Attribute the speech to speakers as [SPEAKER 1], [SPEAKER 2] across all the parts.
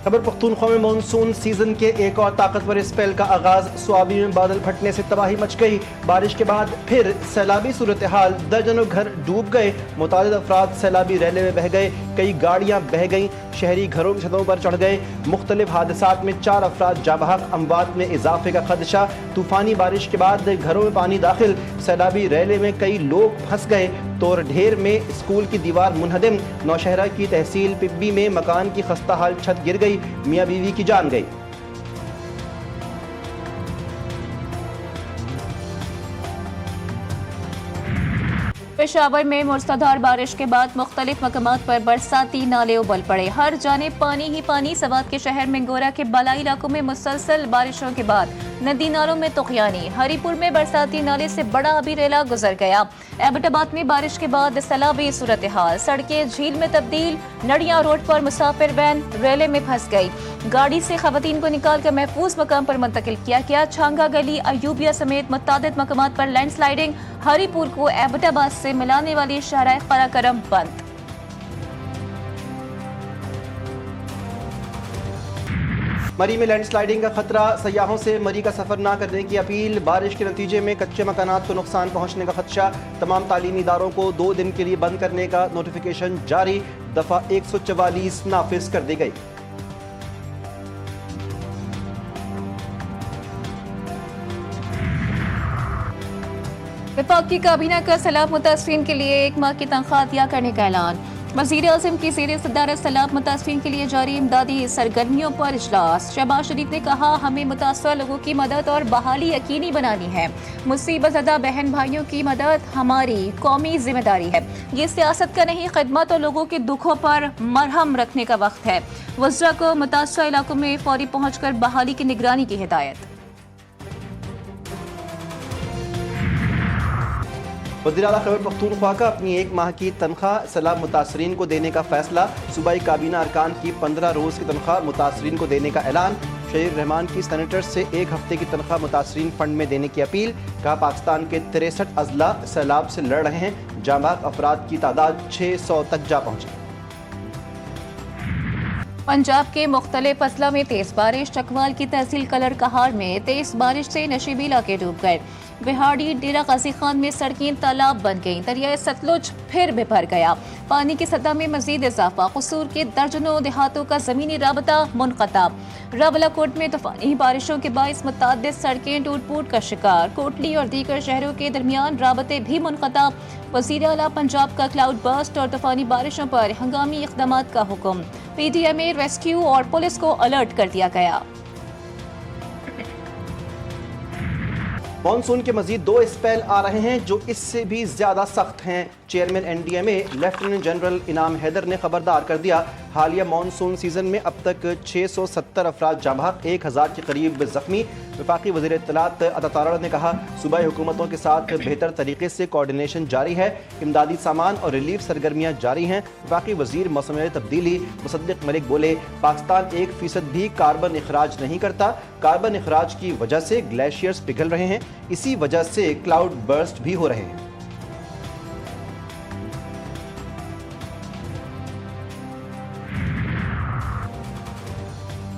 [SPEAKER 1] खैबर पख्तूनख्वा में monsoon season के एक और ताकतवर स्पेल का आगाज। स्वाबी में बादल फटने से तबाही मच गई। बारिश के बाद फिर सैलाबी सूरत हाल, दर्जनों घर डूब गए। मुतादिद अफराद सैलाबी रैले में बह गए, कई गाड़ियां बह गईं, शहरी घरों की छतों पर चढ़ गए। मुख्तलिफ हादसात में 4 अफराद जाँ बहक, अमवात में इजाफे का खदशा। तूफानी बारिश के बाद घरों में पानी दाखिल, सैलाबी रैले में कई लोग फंस गए। तोर ढेर में स्कूल की दीवार मुनहदिम। नौशहरा की तहसील पिब्बी में मकान की खस्ता हाल छत गिर गई, मियाँ बीवी की जान गई।
[SPEAKER 2] पेशावर में मूसलाधार बारिश के बाद मुख्तलिफ मकामात पर बरसाती नाले उबल पड़े। हर जानिब पानी ही पानी। सवात के शहर मेंगोरा के बलाई इलाकों में मुसलसल बारिशों के बाद नदी नालों में तुगयानी। हरीपुर में बरसाती नाले से बड़ा अभी रेला गुजर गया। एबटाबाद में बारिश के बाद सैलाबी सूरत हाल, सड़कें झील में तब्दील। नड़िया रोड पर मुसाफिर वैन रेले में फंस गई। गाड़ी से खवातीन को निकाल कर महफूज मकाम पर मुंतकिल किया गया। छांगा गली, अयूबिया समेत मुतादिद मकामात पर लैंड स्लाइडिंग। हरीपुर को एबटाबाद से मिलाने वाली शाहराह कराकरम बंद।
[SPEAKER 1] मरी में लैंडस्लाइडिंग का खतरा, सयाहों से मरी का सफर ना करने की अपील। बारिश के नतीजे में कच्चे मकानात को नुकसान पहुंचने का खदशा। तमाम तालीमी इदारों को 2 दिन के लिए बंद करने का नोटिफिकेशन जारी। दफा 144 नाफिज कर दी गई।
[SPEAKER 2] वफाकी काबीना का सैलाब मुतासरीन के लिए 1 माह की तनख्वाह अदा करने का ऐलान। वज़ीर आज़म की ज़ेर सदारत सैलाब मुतासरीन के लिए जारी इमदादी सरगर्मियों पर इजलास। शहबाज शरीफ ने कहा, हमें मुतासर लोगों की मदद और बहाली यकीनी बनानी है। मुसीबत ज़दा बहन भाइयों की मदद हमारी कौमी जिम्मेदारी है। ये सियासत का नहीं, खिदमत और लोगों के दुखों पर मरहम रखने का वक्त है। वज़रा को मुतासर इलाकों में फौरी पहुँच कर बहाली की निगरानी की हिदायत।
[SPEAKER 1] वज़ीर आला खैबर पख्तूनख्वा का अपनी 1 माह की तनख्वाह सैलाब मुतासरीन को देने का फैसला। सूबाई काबीना अरकान की 15 रोज़ की तनख्वाह मुतासरीन को देने का ऐलान। शहीर रहमान की सेनेटर से 1 हफ्ते की तनख्वाह मुतासरीन फंड में देने की अपील। कहा, पाकिस्तान के 63 अजला सैलाब से लड़ रहे हैं। जाँ बहक अफराद की तादाद 600 तक जा पहुँची।
[SPEAKER 2] पंजाब के मुख्तलिफ अजला में तेज बारिश। चकवाल की तहसील कलर कहार में तेज बारिश से नशीबी इलाके डूब गए। बिहाड़ी डेरा गाजी खान में सड़कें तालाब बन गईं। दरियाए सतलुज फिर भी भर गया। पानी की सतह में मजीद इजाफा। कसूर के दर्जनों देहातों का जमीनी राबता मुनक़ता। रावलाकोट में तूफानी बारिशों के बाइस मुताद्दिद सड़कें टूट फूट का शिकार। कोटली और दीगर शहरों के दरमियान राबते भी मुनक़ता। वज़ीर आला पंजाब का क्लाउड बर्स्ट और तूफानी बारिशों पर हंगामी इक़दामात का हुक्म। PDM में रेस्क्यू और पुलिस को अलर्ट कर दिया गया।
[SPEAKER 1] मानसून के मजीद 2 स्पेल आ रहे हैं जो इससे भी ज्यादा सख्त हैं। चेयरमैन NDMA लेफ्टिनेंट जनरल इनाम हैदर ने खबरदार कर दिया, हालिया मानसून सीजन में अब तक 670 अफराद जाँ बहक, 1000 के करीब जख्मी। वफाकी वज़ीर इत्तलात अता तारड़ ने कहा, सूबाई हुकूमतों के साथ बेहतर तरीके से कोऑर्डिनेशन जारी है। इमदादी सामान और रिलीफ सरगर्मियाँ जारी हैं। वफाकी वज़ीर मौसम तब्दीली मुसद्दिक मलिक बोले, पाकिस्तान 1% भी कार्बन इखराज नहीं करता। कार्बन इखराज की वजह से ग्लेशियर्स पिघल रहे हैं, इसी वजह से क्लाउड बर्स्ट भी हो रहे हैं।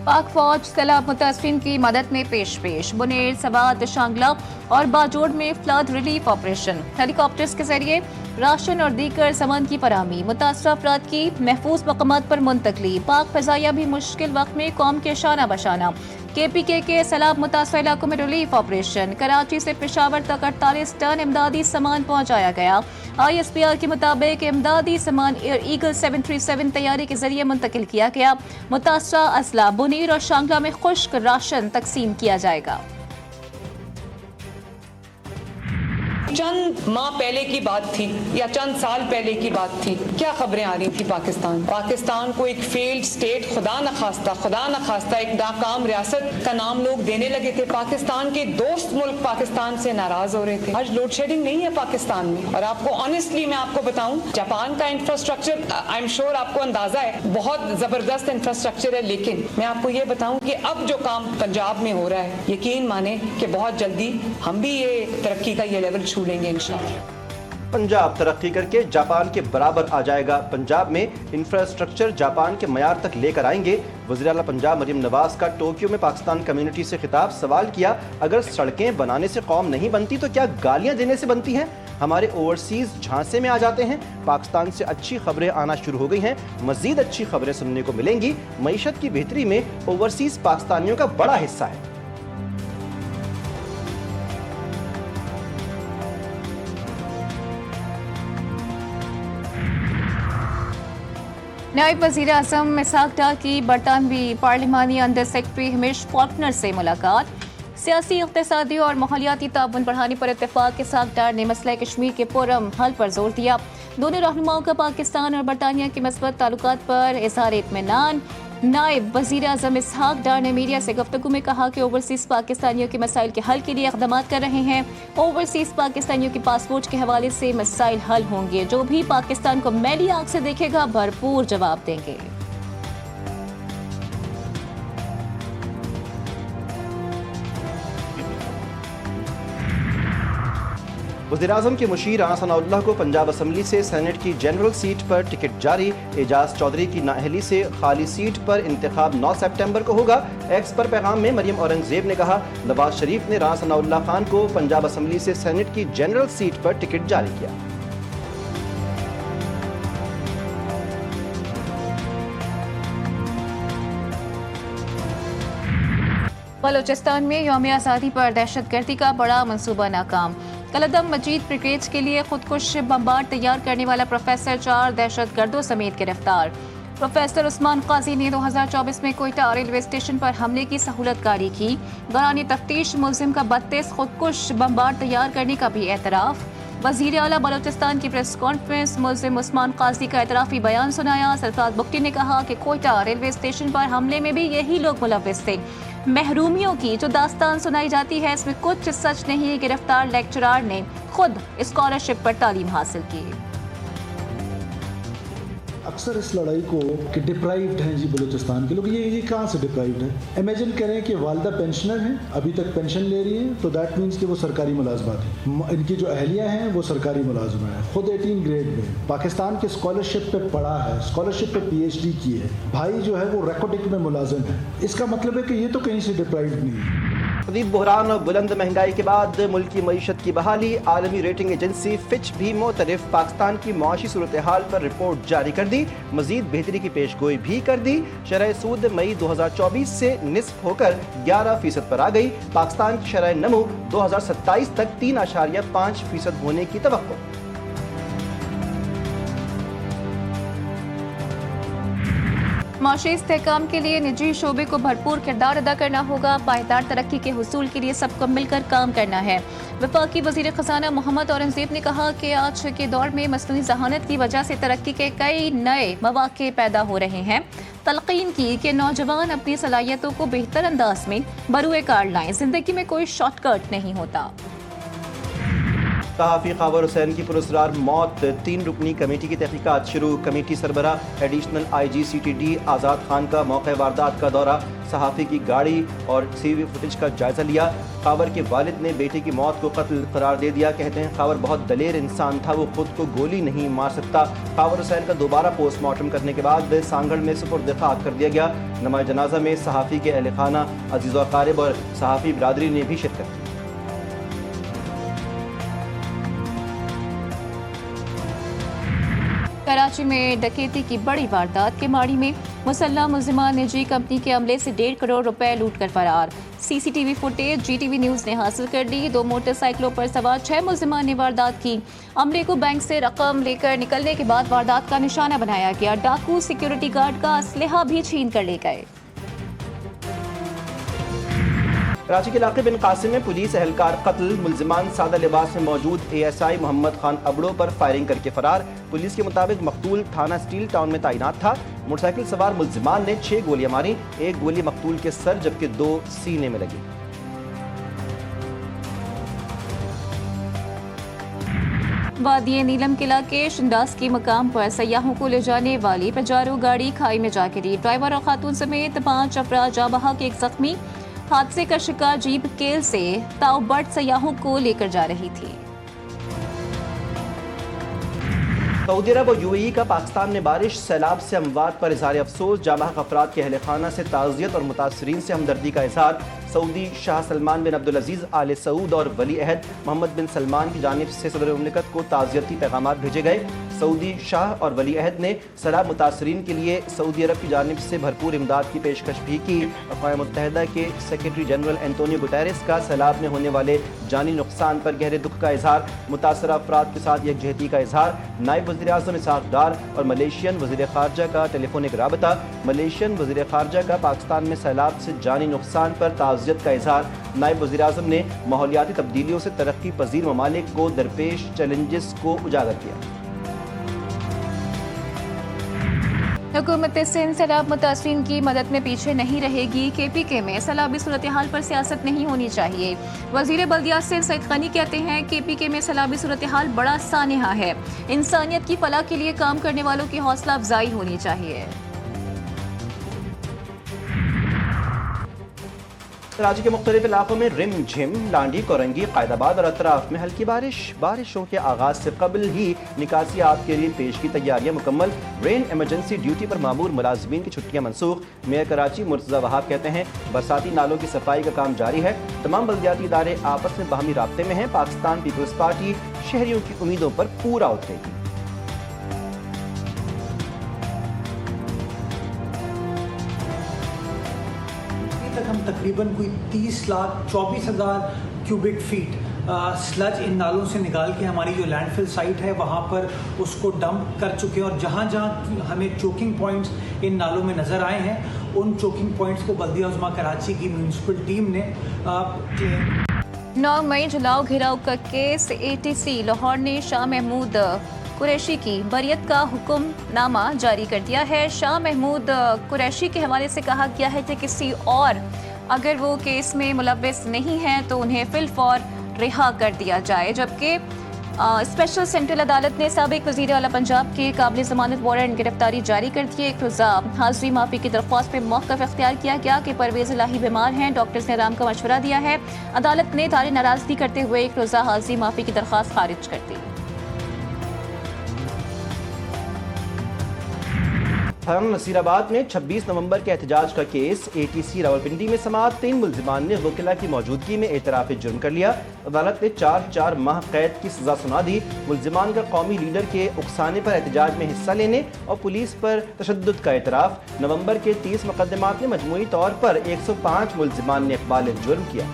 [SPEAKER 2] पाक फौज सैलाब मुतासरीन की मदद में पेश। बुनेर, सवात, शांगला और बाजोड़ में फ्लड रिलीफ ऑपरेशन। हेलीकॉप्टर्स के जरिए राशन और दीगर सामान की फराहमी। मुतासर अफराद की महफूज मकामात पर मुंतकली। पाक फजाइया भी मुश्किल वक्त में कौम के शाना बशाना। KPK के सैलाब मुतासर इलाकों में रिलीफ ऑपरेशन। कराची से पेशावर तक 48 टन इमदादी सामान पहुंचाया गया। ISPR के मुताबिक इमदादी सामान एयर ईगल 737 तैयारी के जरिए मुंतकिल किया गया। मुतासरा अजला बुनीर और शांगला में खुश्क राशन तकसीम किया जाएगा।
[SPEAKER 3] चंद माह पहले की बात थी या चंद साल पहले की बात थी, क्या खबरें आ रही थी पाकिस्तान को एक फेल्ड स्टेट, खुदा न खास्ता एक नाकाम रियासत का नाम लोग देने लगे थे। पाकिस्तान के दोस्त मुल्क पाकिस्तान से नाराज हो रहे थे। आज लोड शेडिंग नहीं है पाकिस्तान में। और आपको ऑनेस्टली मैं आपको बताऊं, जापान का इंफ्रास्ट्रक्चर आई एम श्योर आपको अंदाजा है, बहुत जबरदस्त इंफ्रास्ट्रक्चर है। लेकिन मैं आपको ये बताऊं कि अब जो काम पंजाब में हो रहा है, यकीन माने कि बहुत जल्दी हम भी ये तरक्की का ये लेवल छू लेंगे इंशाअल्लाह।
[SPEAKER 1] पंजाब तरक्की करके जापान के बराबर आ जाएगा। पंजाब में इंफ्रास्ट्रक्चर जापान के मयार तक लेकर आएंगे। वज़ीर आला पंजाब मरियम नवाज का टोक्यो में पाकिस्तान कम्युनिटी से खिताब। सवाल किया, अगर सड़कें बनाने से कौम नहीं बनती तो क्या गालियां देने से बनती हैं? हमारे ओवरसीज झांसे में आ जाते हैं। पाकिस्तान से अच्छी खबरें आना शुरू हो गई हैं, मजीद अच्छी खबरें सुनने को मिलेंगी। मईशत की बेहतरी में ओवरसीज पाकिस्तानियों का बड़ा हिस्सा है।
[SPEAKER 2] नायब वज़ीर आज़म इसहाक डार की बरतानवी पार्लिमानी अंडर सेक्रेटरी हिमेश फॉल्कनर से मुलाकात। सियासी, इक़्तिसादी और माहौलियाती ताउन बढ़ाने पर इत्तेफाक। इसहाक डार ने मसला कश्मीर के पुरअमन हल पर जोर दिया। दोनों रहनुमाओं का पाकिस्तान और बरतानिया के मस्बत ताल्लुकात पर इज़हार इत्मीनान। नायब वज़ीर आज़म इसहाक डार ने मीडिया से गुफ्तगू में कहा कि ओवरसीज़ पाकिस्तानियों के मसाइल के हल के लिए इक़दाम कर रहे हैं। ओवरसीज़ पाकिस्तानियों के पासपोर्ट के हवाले से मसाइल हल होंगे। जो भी पाकिस्तान को मैली आंख से देखेगा भरपूर जवाब देंगे।
[SPEAKER 1] वज़ीर-ए-आज़म के मुशीर राना सनाउल्लाह को पंजाब असम्बली से सेनेट की जनरल सीट पर टिकट जारी। एजाज चौधरी की नाअहली से खाली सीट पर इंतखाब 9 सितंबर को होगा। एक्स पर पैगाम में मरियम औरंगजेब ने कहा, नवाज शरीफ ने राना सनाउल्लाह खान को पंजाब असम्बली से सेनेट की जनरल सीट पर टिकट जारी किया।
[SPEAKER 2] बलोचिस्तान में यौम आज़ादी पर दहशतगर्दी का बड़ा मंसूबा नाकाम। कलदम मजीद ब्रिगेड के लिए खुदकुश बम्बार तैयार करने वाला प्रोफेसर 4 दहशतगर्दों समेत गिरफ्तार। प्रोफेसर उस्मान काजी ने 2024 में कोयटा रेलवे स्टेशन पर हमले की सहूलतकारी की। दौरान तफ्तीश मुलजिम का 32 खुदकुश बम्बार तैयार करने का भी एतराफ़। वज़ीर आला बलोचिस्तान की प्रेस कॉन्फ्रेंस मुलजिम उस्मान काजी का एतराफ़ी बयान सुनाया। सरफराज बुख्ती ने कहा कि कोयटा रेलवे स्टेशन पर हमले में भी यही लोग मुलव्विस थे। महरूमियों की जो दास्तान सुनाई जाती है इसमें कुछ सच नहीं। गिरफ्तार लेक्चरार ने खुद स्कॉलरशिप पर तालीम हासिल की।
[SPEAKER 4] अक्सर इस लड़ाई को कि डिप्राइव्ड हैं जी बलूचिस्तान के लोग, ये कहाँ से डिप्राइव्ड है? इमेजिन करें कि वालदा पेंशनर हैं, अभी तक पेंशन ले रही हैं, तो दैट मीन्स कि वो सरकारी मुलाजमात हैं। इनकी जो अहलियाँ हैं वो सरकारी मुलाजमा हैं, खुद 18 ग्रेड में पाकिस्तान के स्कॉलरशिप पे पढ़ा है, स्कॉलरशिप पे PhD की है। भाई जो है वो रेकोटिक में मुलाजिम है। इसका मतलब है कि ये तो कहीं से डिप्राइव्ड नहीं है।
[SPEAKER 1] शदीद बहरान और बुलंद महंगाई के बाद मुल्क की मईशत की बहाली। आलमी रेटिंग एजेंसी फिच भी मोतरफ पाकिस्तान की मुआशी सूरत हाल पर रिपोर्ट जारी कर दी। मजीद बेहतरी की पेशगोई भी कर दी। शरह सूद मई 2024 से निस्फ होकर 11% पर आ गई। पाकिस्तान की शरह नमू 2027 तक 3.5% होने की तवक्को।
[SPEAKER 2] माशी इस्तेहकाम के लिए निजी शोबे को भरपूर किरदार अदा करना होगा। पायदार तरक्की के हुसूल के लिए सबको मिलकर काम करना है। वफाकी वज़ीर ख़ज़ाना मोहम्मद औरंगज़ेब ने कहा कि आज के दौर में मसनूई ज़हानत की वजह से तरक्की के कई नए मौक़े पैदा हो रहे हैं। तलक़ीन की कि नौजवान अपनी सलाहियतों को बेहतर अंदाज में बरूए कार लाएं। ज़िंदगी में कोई शॉर्टकट नहीं होता।
[SPEAKER 1] सहाफ़ी ख़ावर हुसैन की पुरस्कार मौत। 3 रुकनी कमेटी की तहक़ीक़ात शुरू। कमेटी सरबराह एडिशनल IG CTD आज़ाद खान का मौक़े वारदात का दौरा, सहाफ़ी की गाड़ी और CV फुटेज का जायज़ा लिया। ख़ावर के वालिद ने बेटे की मौत को कत्ल करार दे दिया। कहते हैं ख़ावर बहुत दलेर इंसान था, वो खुद को गोली नहीं मार सकता। ख़ावर हुसैन का दोबारा पोस्टमार्टम करने के बाद सांगड़ में सुपुर्द खाक कर दिया गया। नमाज़ जनाजा में सहाफ़ी के अहल खाना, अज़ीज़ व अक़ारिब और सहाफ़ी बिरादरी ने भी शिरकत की।
[SPEAKER 2] कराची में डकैती की बड़ी वारदात। के माड़ी में मुसल्लह मुलजिमान निजी कंपनी के अमले से 1.5 करोड़ रुपए लूट कर फरार। CCTV फुटेज GTV न्यूज़ ने हासिल कर ली। 2 मोटरसाइकिलों पर सवार 6 मुलजिमान ने वारदात की। अमले को बैंक से रकम लेकर निकलने के बाद वारदात का निशाना बनाया गया। डाकू सिक्योरिटी गार्ड का असलहा भी छीन कर ले गए।
[SPEAKER 1] कराची के इलाके बिन कासिम में पुलिस एहलकार कत्ल। मुलजिमान सादा लिबास में मौजूद ASI मोहम्मद खान अबड़ो पर फायरिंग करके फरार। पुलिस के मुताबिक मकतूल थाना स्टील टाउन में तैनात था। मोटरसाइकिल सवार मुलजिमान ने 6 गोलियां मारी। 1 गोली मकतूल के सर जबकि 2 सीने में लगी।
[SPEAKER 2] वादिये नीलम किला के शिंदास के मकाम पर सयाहों को ले जाने वाली पजारो गाड़ी खाई में जा गिरी। ड्राइवर और खातून समेत 5 अफराद जाँ बहक, 1 जख्मी। हादसे का शिकार जीप केल से ताओबट सयाहों को लेकर जा रही थी।
[SPEAKER 1] سعودی عرب اور UAE کا پاکستان میں بارش سیلاب سے اموات پر اظہار افسوس، جاں بحق افراد کے اہل خانہ سے تعزیت اور متاثرین سے ہمدردی کا اظہار۔ سعودی شاہ سلمان بن عبدالعزیز آل سعود اور ولی عہد محمد بن سلمان کی جانب سے صدر مملکت کو تعزیتی پیغامات بھیجے گئے۔ سعودی شاہ اور ولی عہد نے سیلاب متاثرین کے لیے سعودی عرب کی جانب سے بھرپور امداد کی پیشکش بھی کی۔ اقوام متحدہ کے سیکریٹری جنرل اینٹونیو گٹیرس کا سیلاب میں ہونے والے جانی نقصان پر گہرے دکھ کا اظہار، متاثرہ افراد کے ساتھ یکجہتی کا اظہار۔ نائب وزیر اعظم اسحاق ڈار اور ملیشین وزیر خارجہ کا ٹیلی فونک رابطہ۔ ملیشین وزیر خارجہ کا پاکستان میں سیلاب سے جانی نقصان پر تعزیت کا اظہار۔ نائب وزیر اعظم نے ماحولیاتی تبدیلیوں سے ترقی پذیر ممالک کو درپیش چیلنجز کو اجاگر کیا۔
[SPEAKER 2] حکومت سندھ سیلاب متاثرین کی مدد میں پیچھے نہیں رہے گی۔ KPK میں سیلابی صورتحال پر سیاست نہیں ہونی چاہیے۔ وزیر بلدیات سندھ سعید غنی کہتے ہیں KPK میں سیلابی صورتحال بڑا سانحہ ہے، انسانیت کی فلاح کے لیے کام کرنے والوں کی حوصلہ افزائی ہونی چاہیے۔
[SPEAKER 1] کراچی کے مختلف علاقوں میں رم جھم، لانڈی، کورنگی، قائد آباد اور اطراف میں ہلکی بارشوں کے آغاز سے قبل ہی نکاسیات کے لیے پیش کی تیاریاں مکمل۔ رین ایمرجنسی ڈیوٹی پر مامور ملازمین کی چھٹیاں منسوخ۔ میئر کراچی مرتضی وہاب کہتے ہیں برساتی نالوں کی صفائی کا کام جاری ہے، تمام بلدیاتی ادارے آپس میں باہمی رابطے میں ہیں۔ پاکستان پیپلز پارٹی شہریوں کی امیدوں پر پورا اترے گی۔
[SPEAKER 5] ہم تقریباً کوئی 30,24,000 کیوبک فیٹ سلج ان نالوں سے نکال کے ہماری جو لینڈ فل سائٹ ہے وہاں پر اس کو ڈمپ کر چکے ہیں، اور جہاں جہاں ہمیں چوکنگ پوائنٹس ان نالوں میں نظر آئے ہیں ان چوکنگ پوائنٹس کو بلدیہ عظمیٰ کراچی کی میونسپل ٹیم نے
[SPEAKER 2] 9 مئی جلاؤ گھیراؤ کا کیس۔ ATC لاہور نے شاہ محمود قریشی کی بریت کا حکم نامہ جاری کر دیا ہے۔ شاہ محمود قریشی کے حوالے سے کہا گیا ہے کہ کسی اور اگر وہ کیس میں ملوث نہیں ہیں تو انہیں فی الفور رہا کر دیا جائے، جبکہ اسپیشل سینٹرل عدالت نے سابق وزیر اعلیٰ پنجاب کے قابل ضمانت وارنٹ گرفتاری جاری کر دی۔ ایک روزہ حاضری معافی کی درخواست پہ موقف اختیار کیا گیا کہ پرویز الہی بیمار ہیں، ڈاکٹرز نے آرام کا مشورہ دیا ہے۔ عدالت نے اظہار ناراضگی کرتے ہوئے ایک روزہ حاضری معافی کی درخواست خارج کر دی۔
[SPEAKER 1] نصیر آباد میں 26 نومبر کے احتجاج کا کیس۔ ATC راولپنڈی میں سماعت، 3 ملزمان نے وکلاء کی موجودگی میں اعتراف جرم کر لیا۔ عدالت نے 4 ماہ قید کی سزا سنا دی۔ ملزمان کا قومی لیڈر کے اکسانے پر احتجاج میں حصہ لینے اور پولیس پر تشدد کا اعتراف۔ نومبر کے 30 مقدمات میں مجموعی طور پر 105 ملزمان نے اقبال جرم کیا۔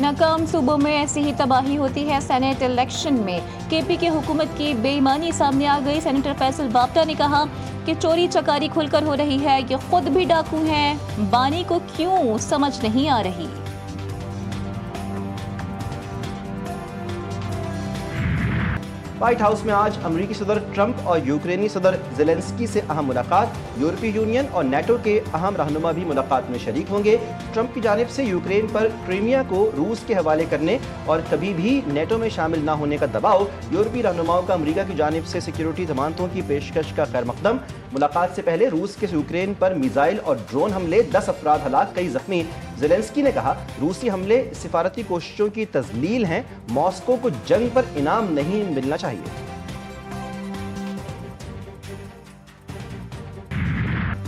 [SPEAKER 2] ناکام صوبوں میں ایسی ہی تباہی ہوتی ہے۔ سینیٹ الیکشن میں KPK حکومت کی بے ایمانی سامنے آ گئی۔ سینیٹر فیصل بابتا نے کہا کہ چوری چکاری کھل کر ہو رہی ہے، یہ خود بھی ڈاکو ہیں، بانی کو کیوں سمجھ نہیں آ رہی۔
[SPEAKER 1] وائٹ ہاؤس میں آج امریکی صدر ٹرمپ اور یوکرینی صدر زیلنسکی سے اہم ملاقات۔ یورپی یونین اور نیٹو کے اہم رہنما بھی ملاقات میں شریک ہوں گے۔ ٹرمپ کی جانب سے یوکرین پر کرائمیا کو روس کے حوالے کرنے اور کبھی بھی نیٹو میں شامل نہ ہونے کا دباؤ۔ یورپی رہنماؤں کا امریکہ کی جانب سے سیکیورٹی ضمانتوں کی پیشکش کا خیر مقدم۔ ملاقات سے پہلے روس کے یوکرین پر میزائل اور ڈرون حملے، 10 افراد ہلاک، کئی زخمی۔ زیلنسکی نے کہا روسی حملے سفارتی کوششوں کی تذلیل ہیں، ماسکو کو جنگ پر انعام نہیں ملنا چاہیے۔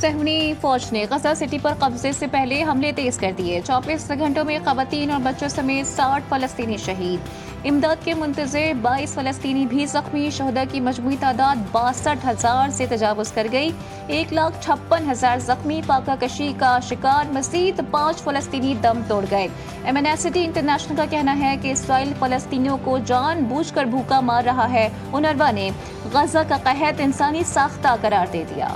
[SPEAKER 2] صہیونی فوج نے غزہ سٹی پر قبضے سے پہلے حملے تیز کر دیے۔ 24 گھنٹوں میں خواتین اور بچوں سمیت 60 فلسطینی شہید۔ امداد کے منتظر 22 فلسطینی بھی زخمی۔ شہداء کی مجموعی تعداد 62,000 سے تجاوز کر گئی۔ 1,56,000 زخمی۔ پاکہ کشی کا شکار مزید 5 فلسطینی دم توڑ گئے۔ ایمنسٹی انٹرنیشنل کا کہنا ہے کہ اسرائیل فلسطینیوں کو جان بوجھ کر بھوکا مار رہا ہے۔ اونروا نے غزہ کا قحط انسانی ساختہ قرار دے دیا۔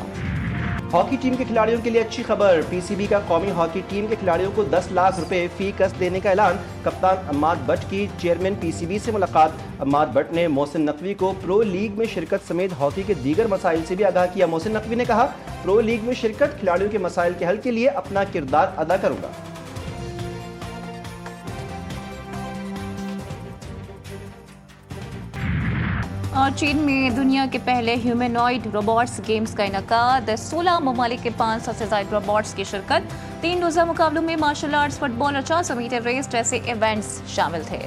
[SPEAKER 1] ہاکی ٹیم کے کھلاڑیوں کے لیے اچھی خبر۔ PCB کا قومی ہاکی ٹیم کے کھلاڑیوں کو 10 لاکھ روپے فی کس دینے کا اعلان۔ کپتان عماد بٹ کی چیئرمین PCB سے ملاقات۔ عماد بٹ نے محسن نقوی کو پرو لیگ میں شرکت سمیت ہاکی کے دیگر مسائل سے بھی آگاہ کیا۔ محسن نقوی نے کہا پرو لیگ میں شرکت کھلاڑیوں کے مسائل کے حل کے لیے اپنا کردار ادا کروں گا۔
[SPEAKER 2] اور چین میں دنیا کے پہلے ہیومینوئڈ روبوٹس گیمز کا انعقاد۔ 16 ممالک کے 500 سے زائد روبوٹس کی شرکت۔ 3 روزہ مقابلوں میں مارشل آرٹس، فٹ بال اور 400 میٹر ریس جیسے ایونٹس شامل تھے۔